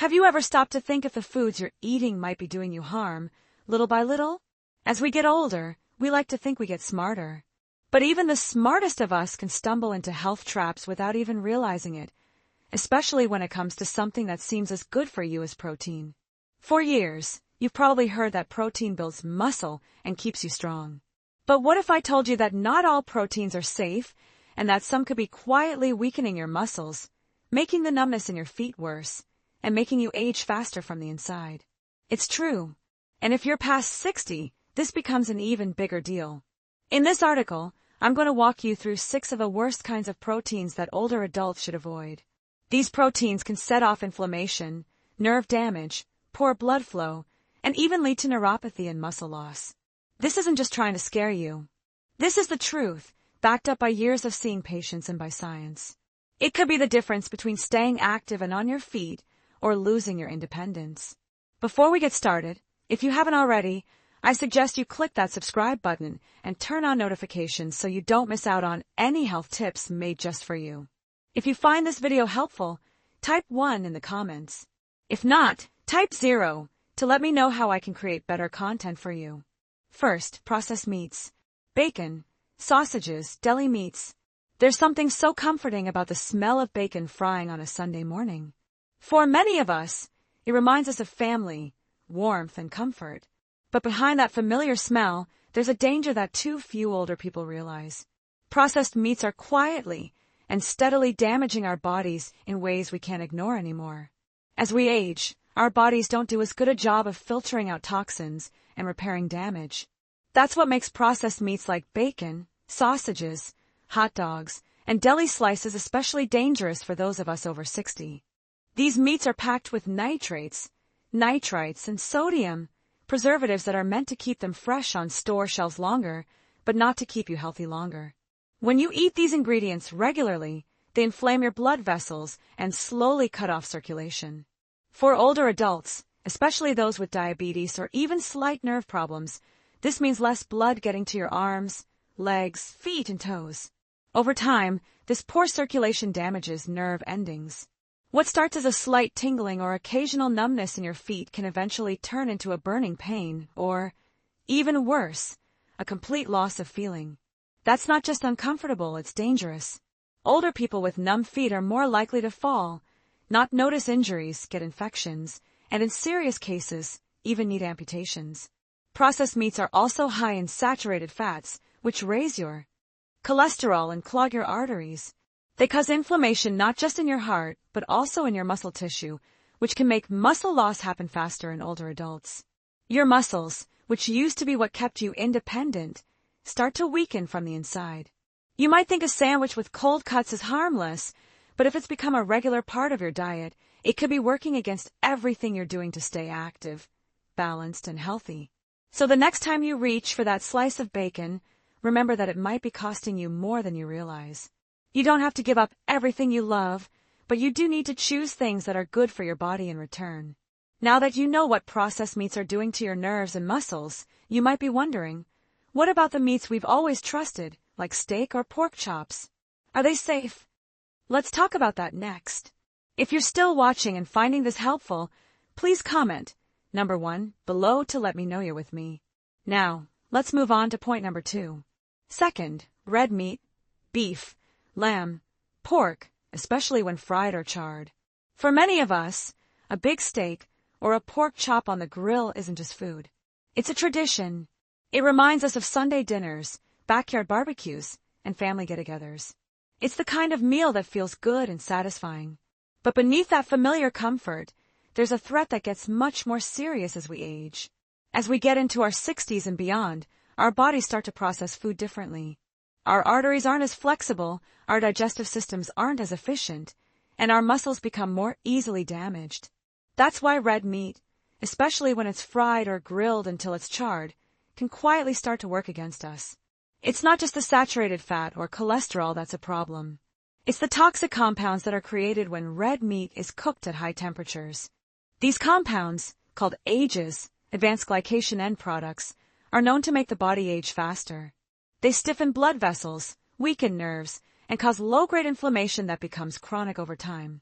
Have you ever stopped to think if the foods you're eating might be doing you harm, little by little? As we get older, we like to think we get smarter. But even the smartest of us can stumble into health traps without even realizing it, especially when it comes to something that seems as good for you as protein. For years, you've probably heard that protein builds muscle and keeps you strong. But what if I told you that not all proteins are safe, and that some could be quietly weakening your muscles, making the numbness in your feet worse, and making you age faster from the inside? It's true. And if you're past 60, this becomes an even bigger deal. In this article, I'm going to walk you through 6 of the worst kinds of proteins that older adults should avoid. These proteins can set off inflammation, nerve damage, poor blood flow, and even lead to neuropathy and muscle loss. This isn't just trying to scare you. This is the truth, backed up by years of seeing patients and by science. It could be the difference between staying active and on your feet or losing your independence. Before we get started, if you haven't already, I suggest you click that subscribe button and turn on notifications so you don't miss out on any health tips made just for you. If you find this video helpful, type 1 in the comments. If not, type 0 to let me know how I can create better content for you. First, processed meats. Bacon, sausages, deli meats. There's something so comforting about the smell of bacon frying on a Sunday morning. For many of us, it reminds us of family, warmth, and comfort. But behind that familiar smell, there's a danger that too few older people realize. Processed meats are quietly and steadily damaging our bodies in ways we can't ignore anymore. As we age, our bodies don't do as good a job of filtering out toxins and repairing damage. That's what makes processed meats like bacon, sausages, hot dogs, and deli slices especially dangerous for those of us over 60. These meats are packed with nitrates, nitrites, and sodium, preservatives that are meant to keep them fresh on store shelves longer, but not to keep you healthy longer. When you eat these ingredients regularly, they inflame your blood vessels and slowly cut off circulation. For older adults, especially those with diabetes or even slight nerve problems, this means less blood getting to your arms, legs, feet, and toes. Over time, this poor circulation damages nerve endings. What starts as a slight tingling or occasional numbness in your feet can eventually turn into a burning pain or, even worse, a complete loss of feeling. That's not just uncomfortable, it's dangerous. Older people with numb feet are more likely to fall, not notice injuries, get infections, and in serious cases, even need amputations. Processed meats are also high in saturated fats, which raise your cholesterol and clog your arteries. They cause inflammation not just in your heart, but also in your muscle tissue, which can make muscle loss happen faster in older adults. Your muscles, which used to be what kept you independent, start to weaken from the inside. You might think a sandwich with cold cuts is harmless, but if it's become a regular part of your diet, it could be working against everything you're doing to stay active, balanced, and healthy. So the next time you reach for that slice of bacon, remember that it might be costing you more than you realize. You don't have to give up everything you love, but you do need to choose things that are good for your body in return. Now that you know what processed meats are doing to your nerves and muscles, you might be wondering, what about the meats we've always trusted, like steak or pork chops? Are they safe? Let's talk about that next. If you're still watching and finding this helpful, please comment, number 1, below to let me know you're with me. Now, let's move on to point number 2. Second, red meat, beef, lamb, pork, especially when fried or charred. For many of us, a big steak or a pork chop on the grill isn't just food. It's a tradition. It reminds us of Sunday dinners, backyard barbecues, and family get-togethers. It's the kind of meal that feels good and satisfying. But beneath that familiar comfort, there's a threat that gets much more serious as we age. As we get into our 60s and beyond, our bodies start to process food differently. Our arteries aren't as flexible, our digestive systems aren't as efficient, and our muscles become more easily damaged. That's why red meat, especially when it's fried or grilled until it's charred, can quietly start to work against us. It's not just the saturated fat or cholesterol that's a problem. It's the toxic compounds that are created when red meat is cooked at high temperatures. These compounds, called AGEs, advanced glycation end products, are known to make the body age faster. They stiffen blood vessels, weaken nerves, and cause low-grade inflammation that becomes chronic over time.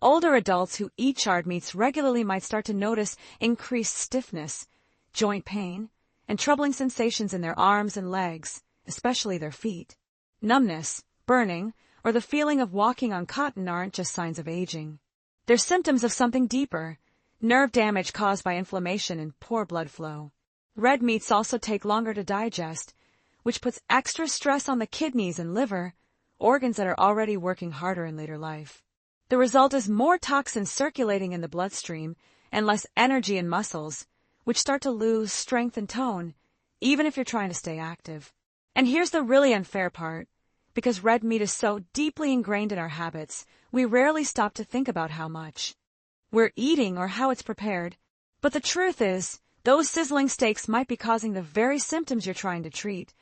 Older adults who eat charred meats regularly might start to notice increased stiffness, joint pain, and troubling sensations in their arms and legs, especially their feet. Numbness, burning, or the feeling of walking on cotton aren't just signs of aging. They're symptoms of something deeper, nerve damage caused by inflammation and poor blood flow. Red meats also take longer to digest, which puts extra stress on the kidneys and liver, organs that are already working harder in later life. The result is more toxins circulating in the bloodstream and less energy in muscles, which start to lose strength and tone, even if you're trying to stay active. And here's the really unfair part. Because red meat is so deeply ingrained in our habits, we rarely stop to think about how much we're eating or how it's prepared. But the truth is, those sizzling steaks might be causing the very symptoms you're trying to treat: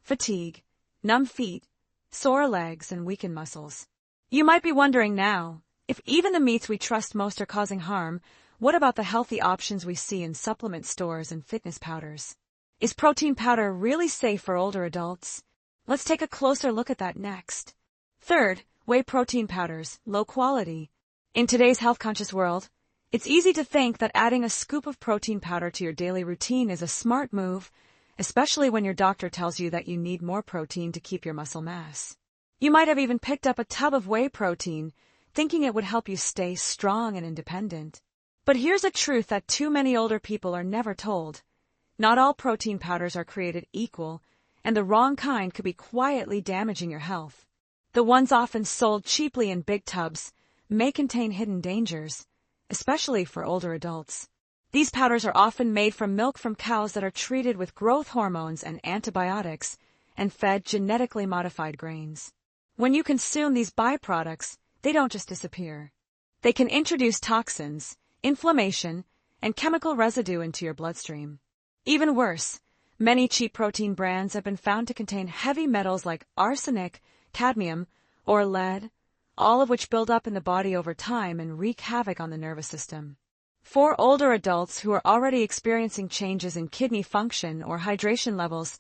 fatigue, numb feet, sore legs, and weakened muscles. You might be wondering now, if even the meats we trust most are causing harm, what about the healthy options we see in supplement stores and fitness powders? Is protein powder really safe for older adults? Let's take a closer look at that next. Third, whey protein powders, low quality. In today's health-conscious world, it's easy to think that adding a scoop of protein powder to your daily routine is a smart move, especially when your doctor tells you that you need more protein to keep your muscle mass. You might have even picked up a tub of whey protein, thinking it would help you stay strong and independent. But here's a truth that too many older people are never told. Not all protein powders are created equal, and the wrong kind could be quietly damaging your health. The ones often sold cheaply in big tubs may contain hidden dangers, especially for older adults. These powders are often made from milk from cows that are treated with growth hormones and antibiotics and fed genetically modified grains. When you consume these byproducts, they don't just disappear. They can introduce toxins, inflammation, and chemical residue into your bloodstream. Even worse, many cheap protein brands have been found to contain heavy metals like arsenic, cadmium, or lead, all of which build up in the body over time and wreak havoc on the nervous system. For older adults who are already experiencing changes in kidney function or hydration levels,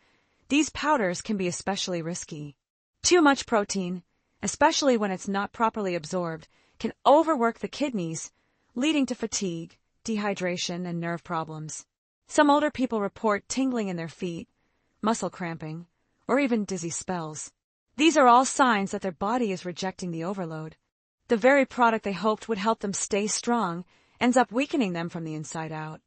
these powders can be especially risky. Too much protein, especially when it's not properly absorbed, can overwork the kidneys, leading to fatigue, dehydration, and nerve problems. Some older people report tingling in their feet, muscle cramping, or even dizzy spells. These are all signs that their body is rejecting the overload. The very product they hoped would help them stay strong ends up weakening them from the inside out.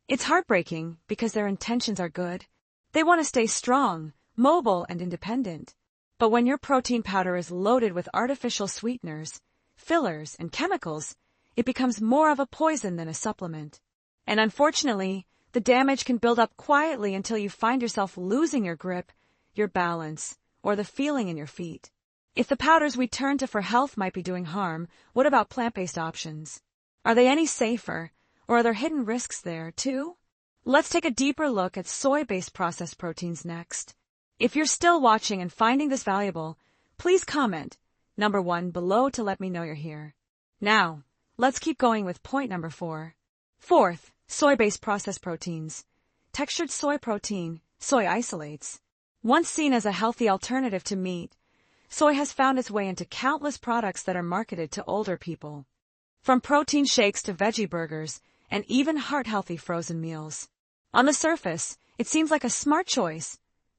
It's heartbreaking because their intentions are good. They want to stay strong, mobile, and independent. But when your protein powder is loaded with artificial sweeteners, fillers, and chemicals, it becomes more of a poison than a supplement. And unfortunately, the damage can build up quietly until you find yourself losing your grip, your balance, or the feeling in your feet. If the powders we turn to for health might be doing harm, what about plant-based options? Are they any safer, or are there hidden risks there, too? Let's take a deeper look at soy-based processed proteins next. If you're still watching and finding this valuable, please comment number 1 below to let me know you're here. Now, let's keep going with point number 4. Fourth, soy-based processed proteins. Textured soy protein, soy isolates. Once seen as a healthy alternative to meat, soy has found its way into countless products that are marketed to older people. From protein shakes to veggie burgers, and even heart-healthy frozen meals. On the surface, it seems like a smart choice.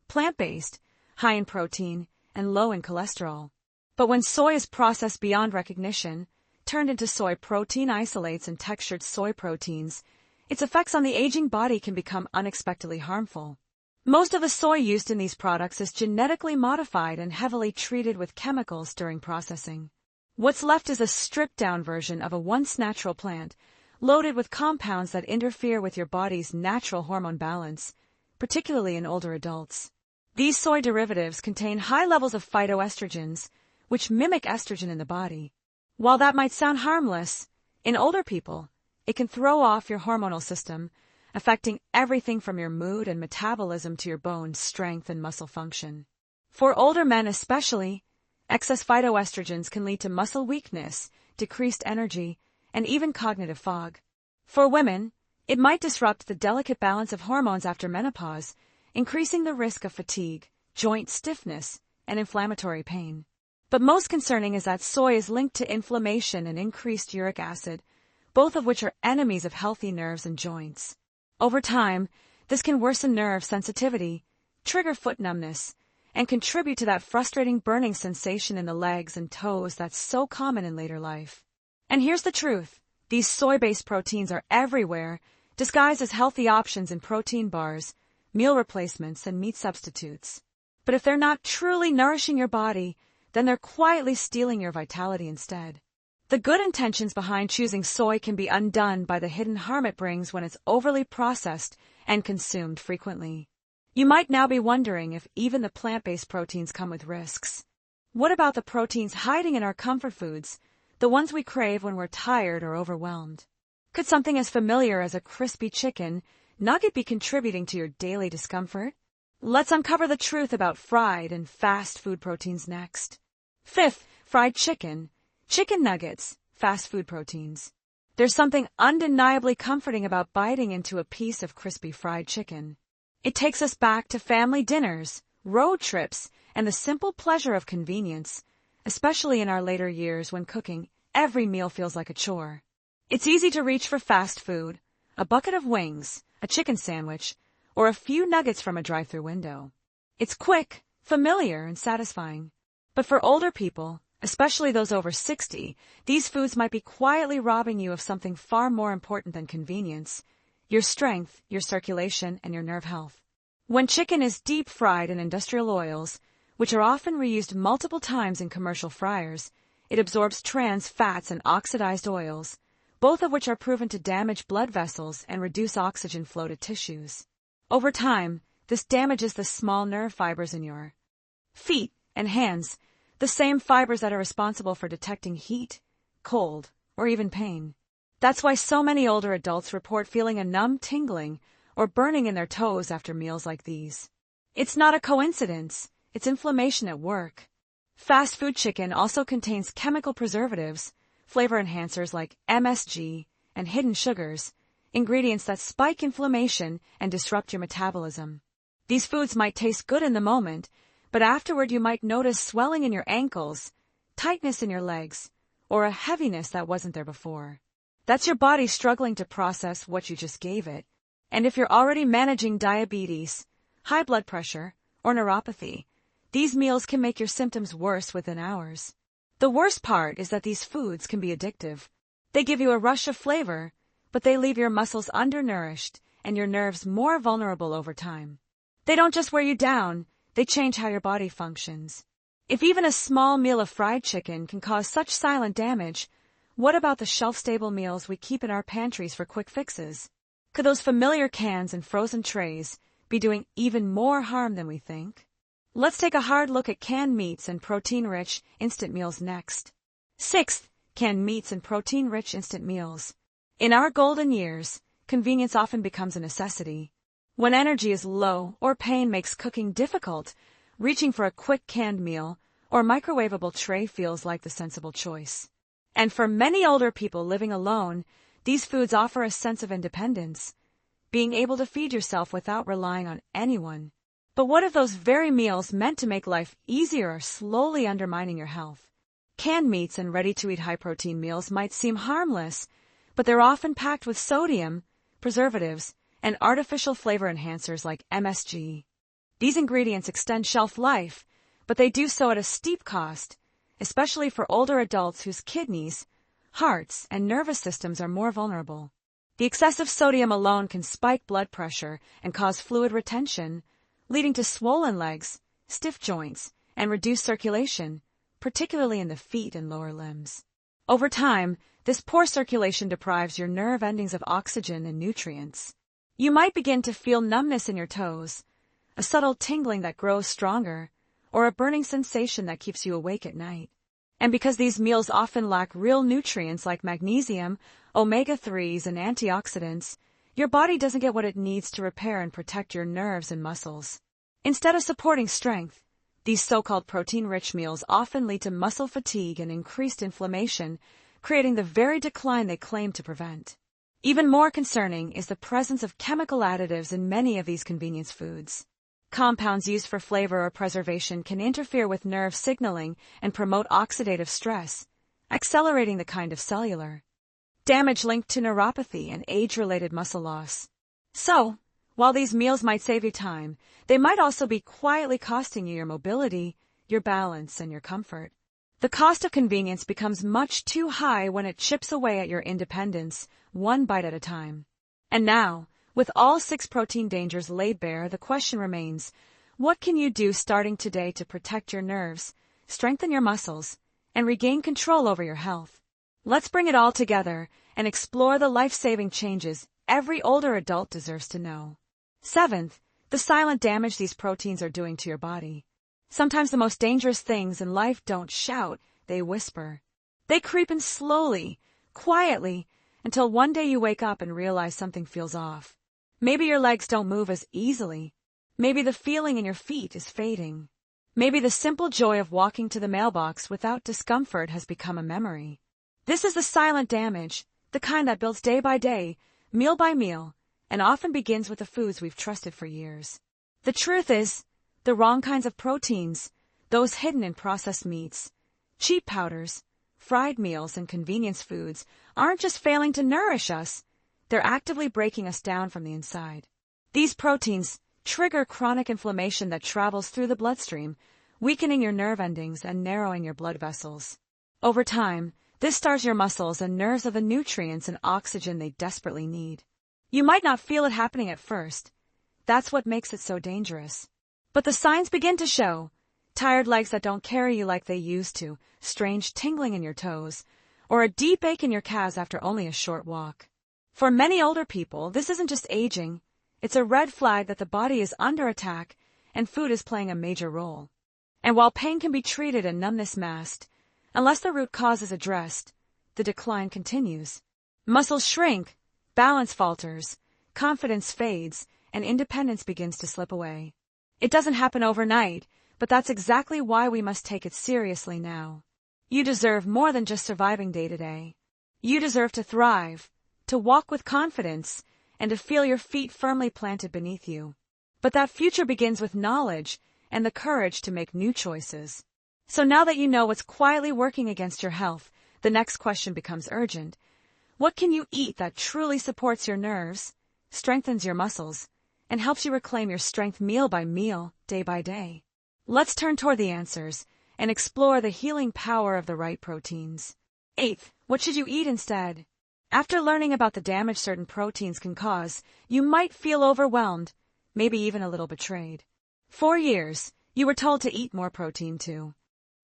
Plant-based, high in protein, and low in cholesterol. But when soy is processed beyond recognition, turned into soy protein isolates and textured soy proteins, its effects on the aging body can become unexpectedly harmful. Most of the soy used in these products is genetically modified and heavily treated with chemicals during processing. What's left is a stripped-down version of a once natural plant, loaded with compounds that interfere with your body's natural hormone balance, particularly in older adults. These soy derivatives contain high levels of phytoestrogens, which mimic estrogen in the body. While that might sound harmless, in older people, it can throw off your hormonal system, affecting everything from your mood and metabolism to your bones' strength and muscle function. For older men especially, excess phytoestrogens can lead to muscle weakness, decreased energy, and even cognitive fog. For women, it might disrupt the delicate balance of hormones after menopause, increasing the risk of fatigue, joint stiffness, and inflammatory pain. But most concerning is that soy is linked to inflammation and increased uric acid, both of which are enemies of healthy nerves and joints. Over time, this can worsen nerve sensitivity, trigger foot numbness, and contribute to that frustrating burning sensation in the legs and toes that's so common in later life. And here's the truth. These soy-based proteins are everywhere, disguised as healthy options in protein bars, meal replacements, and meat substitutes. But if they're not truly nourishing your body, then they're quietly stealing your vitality instead. The good intentions behind choosing soy can be undone by the hidden harm it brings when it's overly processed and consumed frequently. You might now be wondering if even the plant-based proteins come with risks. What about the proteins hiding in our comfort foods, the ones we crave when we're tired or overwhelmed? Could something as familiar as a crispy chicken nugget be contributing to your daily discomfort? Let's uncover the truth about fried and fast food proteins next. Fifth, fried chicken, chicken nuggets, fast food proteins. There's something undeniably comforting about biting into a piece of crispy fried chicken. It takes us back to family dinners, road trips, and the simple pleasure of convenience, especially in our later years when cooking, every meal feels like a chore. It's easy to reach for fast food, a bucket of wings, a chicken sandwich, or a few nuggets from a drive-thru window. It's quick, familiar, and satisfying. But for older people, especially those over 60, these foods might be quietly robbing you of something far more important than convenience: your strength, your circulation, and your nerve health. When chicken is deep-fried in industrial oils, which are often reused multiple times in commercial fryers, it absorbs trans fats and oxidized oils, both of which are proven to damage blood vessels and reduce oxygen flow to tissues. Over time, this damages the small nerve fibers in your feet and hands, the same fibers that are responsible for detecting heat, cold, or even pain. That's why so many older adults report feeling a numb tingling or burning in their toes after meals like these. It's not a coincidence, it's inflammation at work. Fast food chicken also contains chemical preservatives, flavor enhancers like MSG, and hidden sugars, ingredients that spike inflammation and disrupt your metabolism. These foods might taste good in the moment, but afterward you might notice swelling in your ankles, tightness in your legs, or a heaviness that wasn't there before. That's your body struggling to process what you just gave it. And if you're already managing diabetes, high blood pressure, or neuropathy, these meals can make your symptoms worse within hours. The worst part is that these foods can be addictive. They give you a rush of flavor, but they leave your muscles undernourished and your nerves more vulnerable over time. They don't just wear you down, they change how your body functions. If even a small meal of fried chicken can cause such silent damage, what about the shelf-stable meals we keep in our pantries for quick fixes? Could those familiar cans and frozen trays be doing even more harm than we think? Let's take a hard look at canned meats and protein-rich instant meals next. Sixth, canned meats and protein-rich instant meals. In our golden years, convenience often becomes a necessity. When energy is low or pain makes cooking difficult, reaching for a quick canned meal or microwavable tray feels like the sensible choice. And for many older people living alone, these foods offer a sense of independence, being able to feed yourself without relying on anyone. But what if those very meals meant to make life easier are slowly undermining your health? Canned meats and ready-to-eat high-protein meals might seem harmless, but they're often packed with sodium, preservatives, and artificial flavor enhancers like MSG. These ingredients extend shelf life, but they do so at a steep cost, especially for older adults whose kidneys, hearts, and nervous systems are more vulnerable. The excessive sodium alone can spike blood pressure and cause fluid retention, leading to swollen legs, stiff joints, and reduced circulation, particularly in the feet and lower limbs. Over time, this poor circulation deprives your nerve endings of oxygen and nutrients. You might begin to feel numbness in your toes, a subtle tingling that grows stronger, or a burning sensation that keeps you awake at night. And because these meals often lack real nutrients like magnesium, omega-3s, and antioxidants, your body doesn't get what it needs to repair and protect your nerves and muscles. Instead of supporting strength, these so-called protein-rich meals often lead to muscle fatigue and increased inflammation, creating the very decline they claim to prevent. Even more concerning is the presence of chemical additives in many of these convenience foods. Compounds used for flavor or preservation can interfere with nerve signaling and promote oxidative stress, accelerating the kind of cellular damage linked to neuropathy and age-related muscle loss. So, while these meals might save you time, they might also be quietly costing you your mobility, your balance, and your comfort. The cost of convenience becomes much too high when it chips away at your independence, one bite at a time. And now, with all 6 protein dangers laid bare, the question remains, what can you do starting today to protect your nerves, strengthen your muscles, and regain control over your health? Let's bring it all together and explore the life-saving changes every older adult deserves to know. 7th, the silent damage these proteins are doing to your body. Sometimes the most dangerous things in life don't shout, they whisper. They creep in slowly, quietly, until one day you wake up and realize something feels off. Maybe your legs don't move as easily. Maybe the feeling in your feet is fading. Maybe the simple joy of walking to the mailbox without discomfort has become a memory. This is the silent damage, the kind that builds day by day, meal by meal, and often begins with the foods we've trusted for years. The truth is, the wrong kinds of proteins, those hidden in processed meats, cheap powders, fried meals, and convenience foods, aren't just failing to nourish us, they're actively breaking us down from the inside. These proteins trigger chronic inflammation that travels through the bloodstream, weakening your nerve endings and narrowing your blood vessels. Over time, this starves your muscles and nerves of the nutrients and oxygen they desperately need. You might not feel it happening at first. That's what makes it so dangerous. But the signs begin to show. Tired legs that don't carry you like they used to, strange tingling in your toes, or a deep ache in your calves after only a short walk. For many older people, this isn't just aging. It's a red flag that the body is under attack and food is playing a major role. And while pain can be treated and numbness masked, unless the root cause is addressed, the decline continues. Muscles shrink, balance falters, confidence fades, and independence begins to slip away. It doesn't happen overnight, but that's exactly why we must take it seriously now. You deserve more than just surviving day to day. You deserve to thrive, to walk with confidence, and to feel your feet firmly planted beneath you. But that future begins with knowledge and the courage to make new choices. So now that you know what's quietly working against your health, the next question becomes urgent. What can you eat that truly supports your nerves, strengthens your muscles, and helps you reclaim your strength meal by meal, day by day? Let's turn toward the answers and explore the healing power of the right proteins. 8th, what should you eat instead? After learning about the damage certain proteins can cause, you might feel overwhelmed, maybe even a little betrayed. For years, you were told to eat more protein too.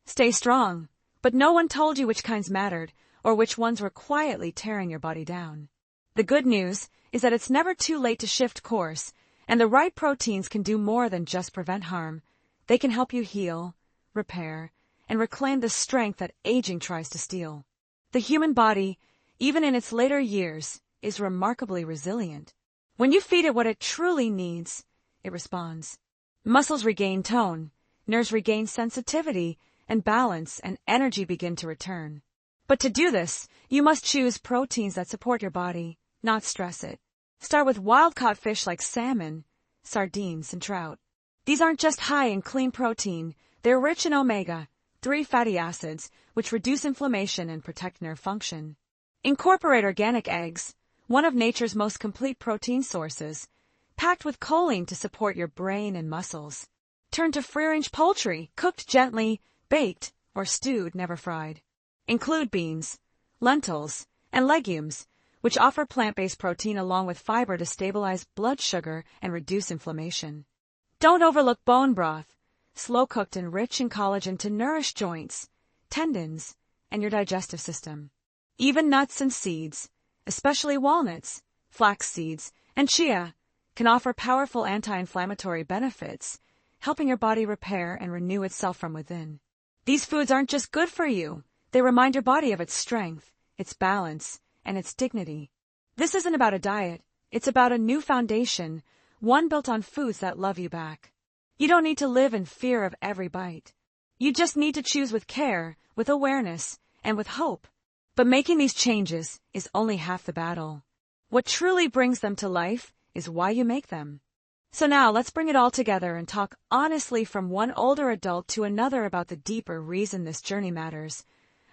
Stay strong, but no one told you which kinds mattered or which ones were quietly tearing your body down. The good news is that it's never too late to shift course, and the right proteins can do more than just prevent harm. They can help you heal, repair, and reclaim the strength that aging tries to steal. The human body, even in its later years, is remarkably resilient. When you feed it what it truly needs, it responds. Muscles regain tone, nerves regain sensitivity, and balance and energy begin to return. But to do this, you must choose proteins that support your body, not stress it. Start with wild-caught fish like salmon, sardines, and trout. These aren't just high in clean protein, they're rich in omega-3 fatty acids, which reduce inflammation and protect nerve function. Incorporate organic eggs, one of nature's most complete protein sources, packed with choline to support your brain and muscles. Turn to free-range poultry, cooked gently, baked, or stewed, never fried. Include beans, lentils, and legumes, which offer plant-based protein along with fiber to stabilize blood sugar and reduce inflammation. Don't overlook bone broth, slow-cooked and rich in collagen to nourish joints, tendons, and your digestive system. Even nuts and seeds, especially walnuts, flax seeds, and chia, can offer powerful anti-inflammatory benefits, helping your body repair and renew itself from within. These foods aren't just good for you, they remind your body of its strength, its balance, and its dignity. This isn't about a diet, it's about a new foundation, one built on foods that love you back. You don't need to live in fear of every bite. You just need to choose with care, with awareness, and with hope. But making these changes is only half the battle. What truly brings them to life is why you make them. So now let's bring it all together and talk honestly from one older adult to another about the deeper reason this journey matters.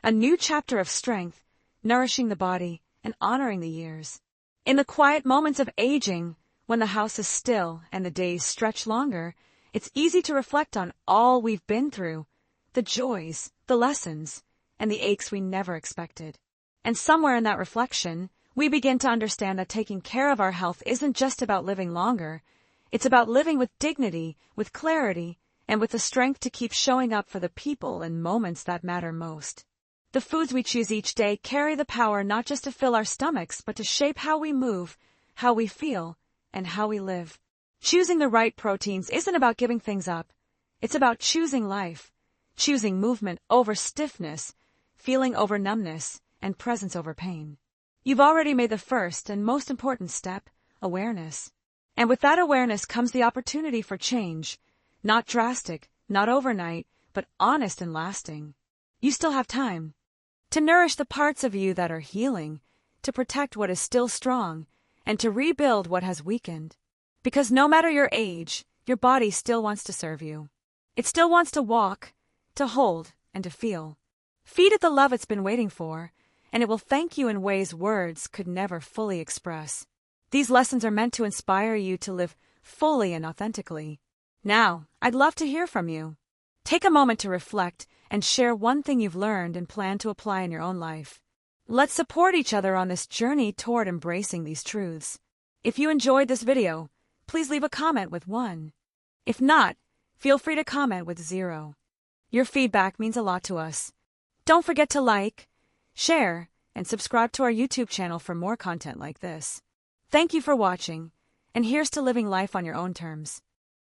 A new chapter of strength, nourishing the body and honoring the years. In the quiet moments of aging, when the house is still and the days stretch longer, it's easy to reflect on all we've been through, the joys, the lessons, and the aches we never expected. And somewhere in that reflection, we begin to understand that taking care of our health isn't just about living longer. It's about living with dignity, with clarity, and with the strength to keep showing up for the people and moments that matter most. The foods we choose each day carry the power not just to fill our stomachs, but to shape how we move, how we feel, and how we live. Choosing the right proteins isn't about giving things up. It's about choosing life, choosing movement over stiffness, feeling over numbness, and presence over pain. You've already made the first and most important step, awareness. And with that awareness comes the opportunity for change. Not drastic, not overnight, but honest and lasting. You still have time to nourish the parts of you that are healing, to protect what is still strong, and to rebuild what has weakened. Because no matter your age, your body still wants to serve you. It still wants to walk, to hold, and to feel. Feed it the love it's been waiting for, and it will thank you in ways words could never fully express. These lessons are meant to inspire you to live fully and authentically. Now, I'd love to hear from you. Take a moment to reflect and share one thing you've learned and plan to apply in your own life. Let's support each other on this journey toward embracing these truths. If you enjoyed this video, please leave a comment with 1. If not, feel free to comment with 0. Your feedback means a lot to us. Don't forget to like, share, and subscribe to our YouTube channel for more content like this. Thank you for watching, and here's to living life on your own terms.